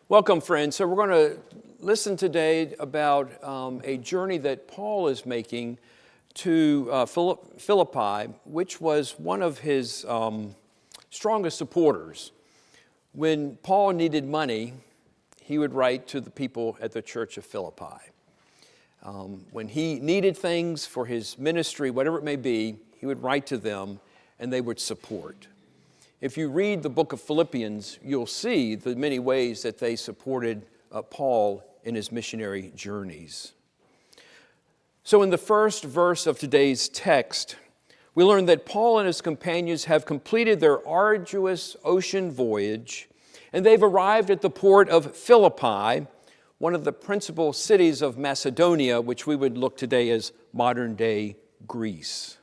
Welcome, friends. So we're going to listen today about a journey that Paul is making to Philippi, which was one of his strongest supporters. When Paul needed money, he would write to the people at the church of Philippi. When he needed things for his ministry, whatever it may be, he would write to them and they would support. If you read the book of Philippians, you'll see the many ways that they supported Paul in his missionary journeys. So in the first verse of today's text, we learn that Paul and his companions have completed their arduous ocean voyage, and they've arrived at the port of Philippi, one of the principal cities of Macedonia, which we would look today as modern-day Greece.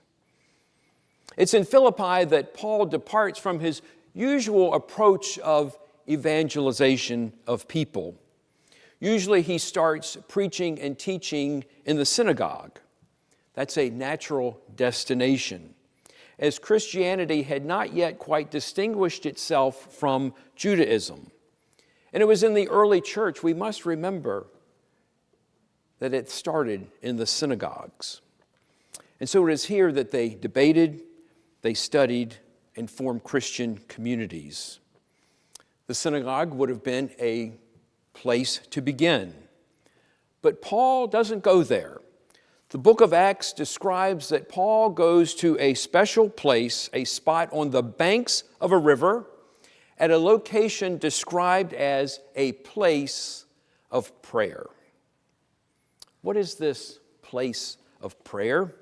It's in Philippi that Paul departs from his usual approach of evangelization of people. Usually he starts preaching and teaching in the synagogue. That's a natural destination, as Christianity had not yet quite distinguished itself from Judaism. And it was in the early church, we must remember, that it started in the synagogues. And so it is here that they debated, they studied, and formed Christian communities. The synagogue would have been a place to begin. But Paul doesn't go there. The book of Acts describes that Paul goes to a special place, a spot on the banks of a river, at a location described as a place of prayer. What is this place of prayer?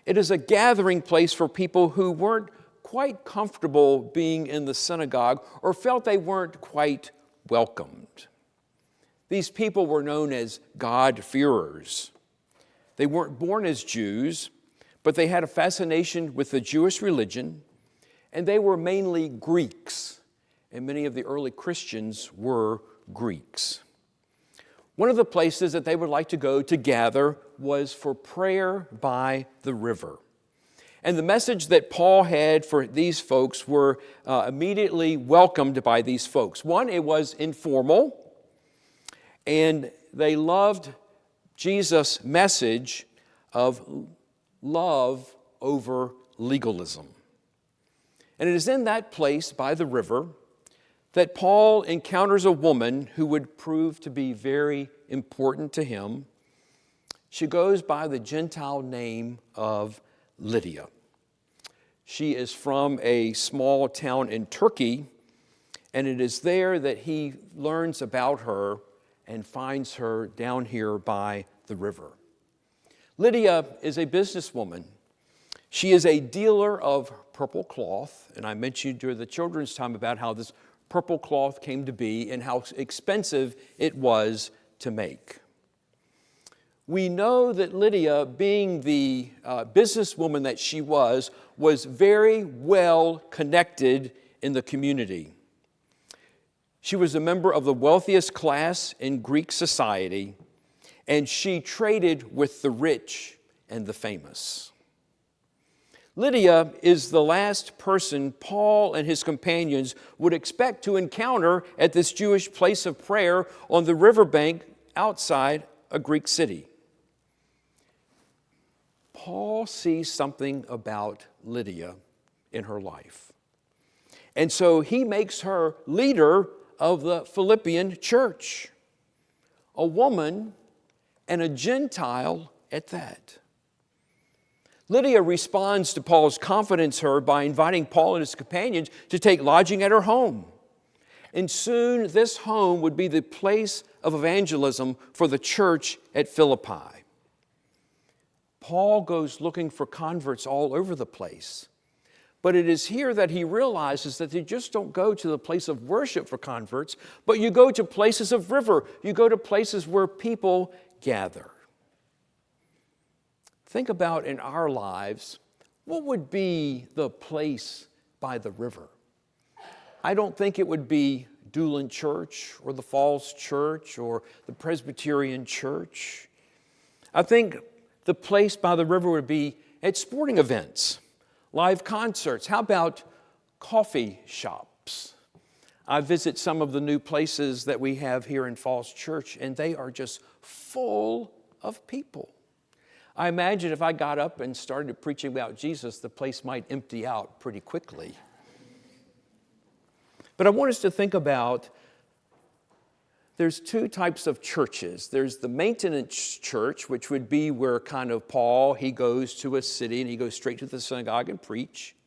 It is a gathering place for people who weren't quite comfortable being in the synagogue or felt they weren't quite welcomed. These people were known as God-fearers. They weren't born as Jews, but they had a fascination with the Jewish religion, and they were mainly Greeks, and many of the early Christians were Greeks. One of the places that they would like to go to gather was for prayer by the river. And the message that Paul had for these folks were immediately welcomed by these folks. One, it was informal, and they loved Jesus' message of love over legalism. And it is in that place by the river that Paul encounters a woman who would prove to be very important to him. She goes by the Gentile name of Lydia. She is from a small town in Turkey, and it is there that he learns about her and finds her down here by the river. Lydia is a businesswoman. She is a dealer of purple cloth, and I mentioned during the children's time about how this purple cloth came to be and how expensive it was to make. We know that Lydia, being the businesswoman that she was very well connected in the community. She was a member of the wealthiest class in Greek society, and she traded with the rich and the famous. Lydia is the last person Paul and his companions would expect to encounter at this Jewish place of prayer on the riverbank outside a Greek city. Paul sees something about Lydia in her life. And so he makes her leader of the Philippian church, a woman and a Gentile at that. Lydia responds to Paul's confidence in her by inviting Paul and his companions to take lodging at her home. And soon this home would be the place of evangelism for the church at Philippi. Paul goes looking for converts all over the place. But it is here that he realizes that you just don't go to the place of worship for converts, but you go to places of river. You go to places where people gather. Think about in our lives, what would be the place by the river? I don't think it would be Doolin Church or the Falls Church or the Presbyterian Church. I think the place by the river would be at sporting events, live concerts. How about coffee shops? I visit some of the new places that we have here in Falls Church, and they are just full of people. I imagine if I got up and started preaching about Jesus, the place might empty out pretty quickly. But I want us to think about, there's two types of churches. There's the maintenance church, which would be where kind of Paul, he goes to a city and he goes straight to the synagogue and preach.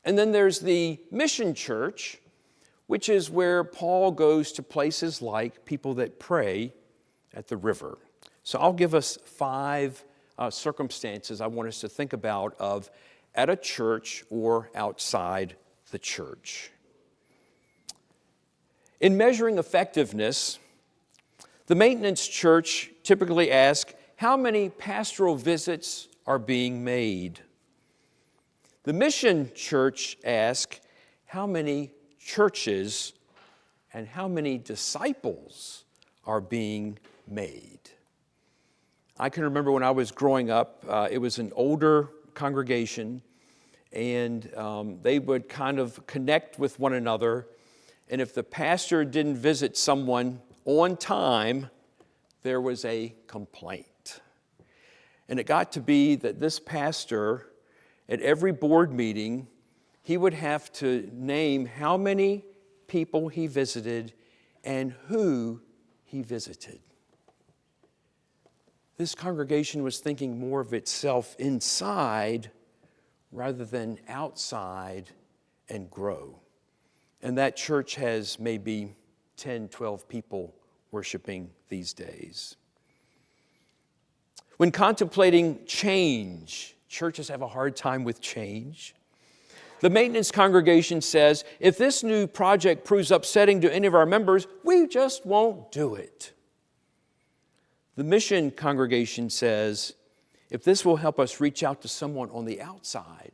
And then there's the mission church, which is where Paul goes to places like people that pray at the river. So I'll give us 5 circumstances I want us to think about of at a church or outside the church. In measuring effectiveness, the maintenance church typically asks, how many pastoral visits are being made? The mission church asks, how many churches and how many disciples are being made? I can remember when I was growing up, it was an older congregation, and they would kind of connect with one another. And if the pastor didn't visit someone on time, there was a complaint. And it got to be that this pastor, at every board meeting, he would have to name how many people he visited and who he visited. This congregation was thinking more of itself inside rather than outside and grow. And that church has maybe 10, 12 people worshiping these days. When contemplating change, churches have a hard time with change. The maintenance congregation says, if this new project proves upsetting to any of our members, we just won't do it. The mission congregation says, if this will help us reach out to someone on the outside,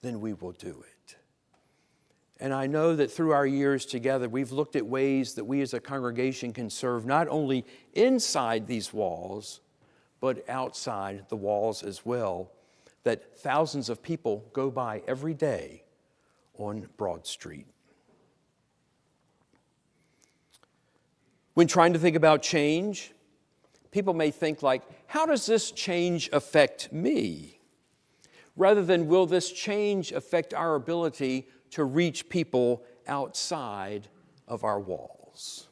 then we will do it. And I know that through our years together, we've looked at ways that we as a congregation can serve not only inside these walls, but outside the walls as well, that thousands of people go by every day on Broad Street. When trying to think about change, people may think like, how does this change affect me? Rather than, will this change affect our ability to reach people outside of our walls?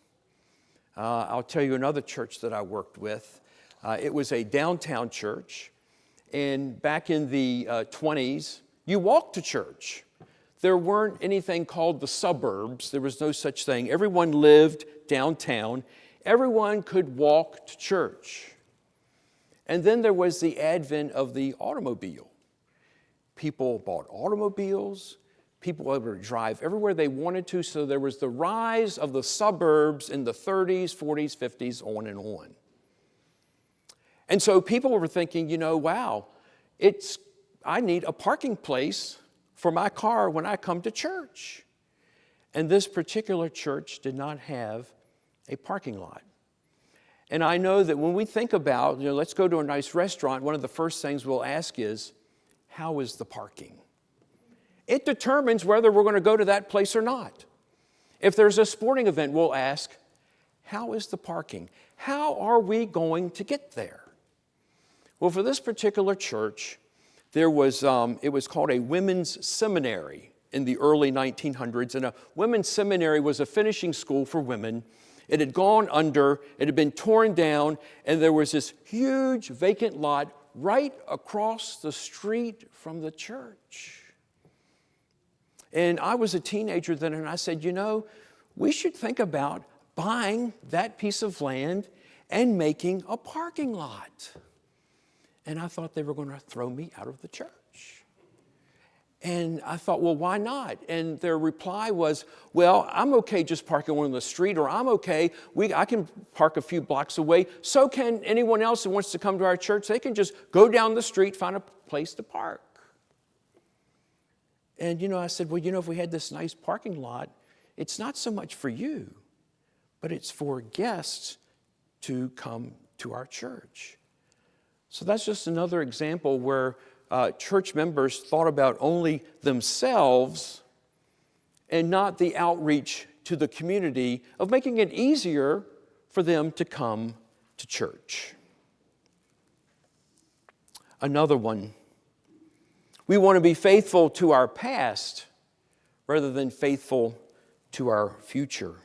I'll tell you another church that I worked with. It was a downtown church. And back in the 20s, you walked to church. There weren't anything called the suburbs. There was no such thing. Everyone lived downtown. Everyone could walk to church. And then there was the advent of the automobile. People bought automobiles. People were able to drive everywhere they wanted to. So there was the rise of the suburbs in the 30s, 40s, 50s, on and on. And so people were thinking, wow, I need a parking place for my car when I come to church. And this particular church did not have a parking lot. And I know that when we think about, let's go to a nice restaurant, one of the first things we'll ask is, how is the parking? It determines whether we're going to go to that place or not. If there's a sporting event, we'll ask, how is the parking? How are we going to get there? Well, for this particular church, it was called a women's seminary in the early 1900s. And a women's seminary was a finishing school for women. It had gone under, it had been torn down, and there was this huge vacant lot right across the street from the church. And I was a teenager then, and I said, we should think about buying that piece of land and making a parking lot. And I thought they were going to throw me out of the church. And I thought, well, why not? And their reply was, well, I'm okay just parking on the street, or I'm okay, I can park a few blocks away. So can anyone else who wants to come to our church. They can just go down the street, find a place to park. And, I said, well, if we had this nice parking lot, it's not so much for you, but it's for guests to come to our church. So that's just another example where church members thought about only themselves and not the outreach to the community of making it easier for them to come to church. Another one, we want to be faithful to our past rather than faithful to our future.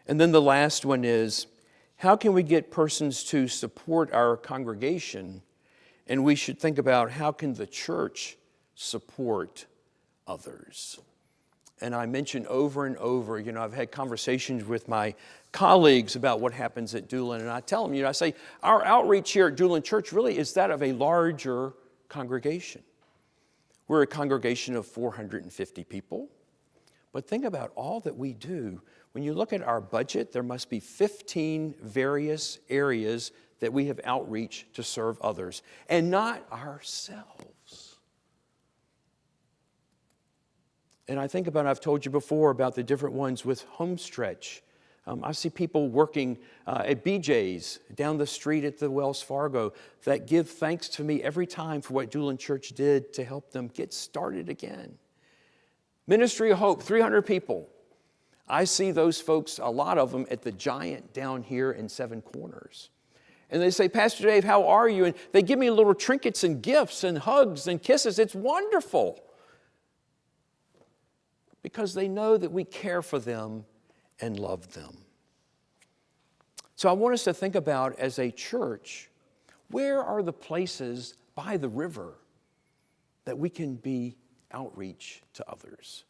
And then the last one is, how can we get persons to support our congregation? And we should think about, how can the church support others? And I mentioned over and over, I've had conversations with my colleagues about what happens at Doolin, and I tell them, I say, our outreach here at Doolin Church really is that of a larger congregation. We're a congregation of 450 people, but think about all that we do. When you look at our budget, there must be 15 various areas that we have outreach to serve others, and not ourselves. And I think about, I've told you before about the different ones with Homestretch. I see people working at BJ's down the street at the Wells Fargo that give thanks to me every time for what Doolin Church did to help them get started again. Ministry of Hope, 300 people. I see those folks, a lot of them, at the Giant down here in Seven Corners. And they say, Pastor Dave, how are you? And they give me little trinkets and gifts and hugs and kisses. It's wonderful. Because they know that we care for them and love them. So I want us to think about, as a church, where are the places by the river that we can be outreach to others?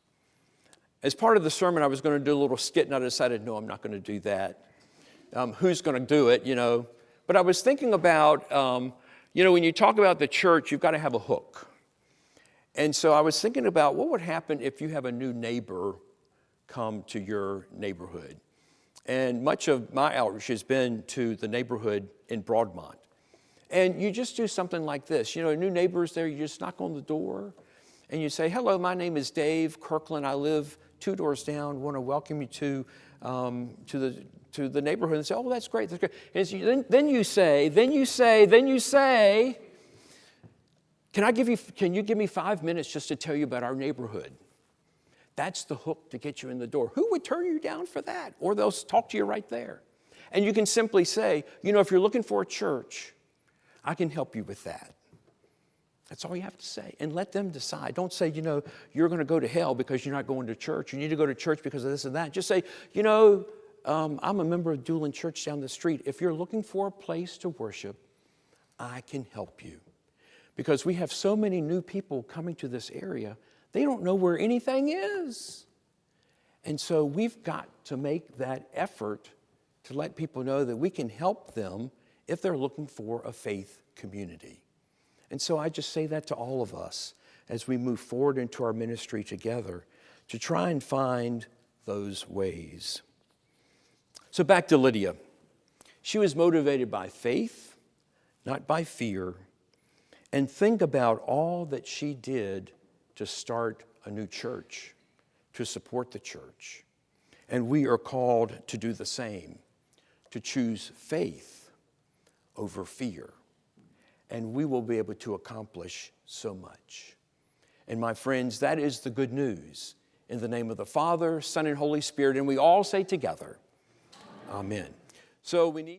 As part of the sermon, I was going to do a little skit, and I decided, no, I'm not going to do that. Who's going to do it, But I was thinking about, when you talk about the church, you've got to have a hook. And so I was thinking about what would happen if you have a new neighbor come to your neighborhood. And much of my outreach has been to the neighborhood in Broadmont. And you just do something like this. A new neighbor's there, you just knock on the door, and you say, hello, my name is Dave Kirkland. I live 2 doors down. Want to welcome you to the neighborhood. And say, oh, that's great. That's great. And then you say, can you give me 5 minutes just to tell you about our neighborhood? That's the hook to get you in the door. Who would turn you down for that? Or they'll talk to you right there. And you can simply say, if you're looking for a church, I can help you with that. That's all you have to say. And let them decide. Don't say, you're going to go to hell because you're not going to church. You need to go to church because of this and that. Just say, I'm a member of Doolin Church down the street. If you're looking for a place to worship, I can help you. Because we have so many new people coming to this area, they don't know where anything is. And so we've got to make that effort to let people know that we can help them if they're looking for a faith community. And so I just say that to all of us as we move forward into our ministry together to try and find those ways. So back to Lydia. She was motivated by faith, not by fear. And think about all that she did to start a new church, to support the church. And we are called to do the same, to choose faith over fear. And we will be able to accomplish so much. And my friends, that is the good news. In the name of the Father, Son, and Holy Spirit, and we all say together, Amen. So we need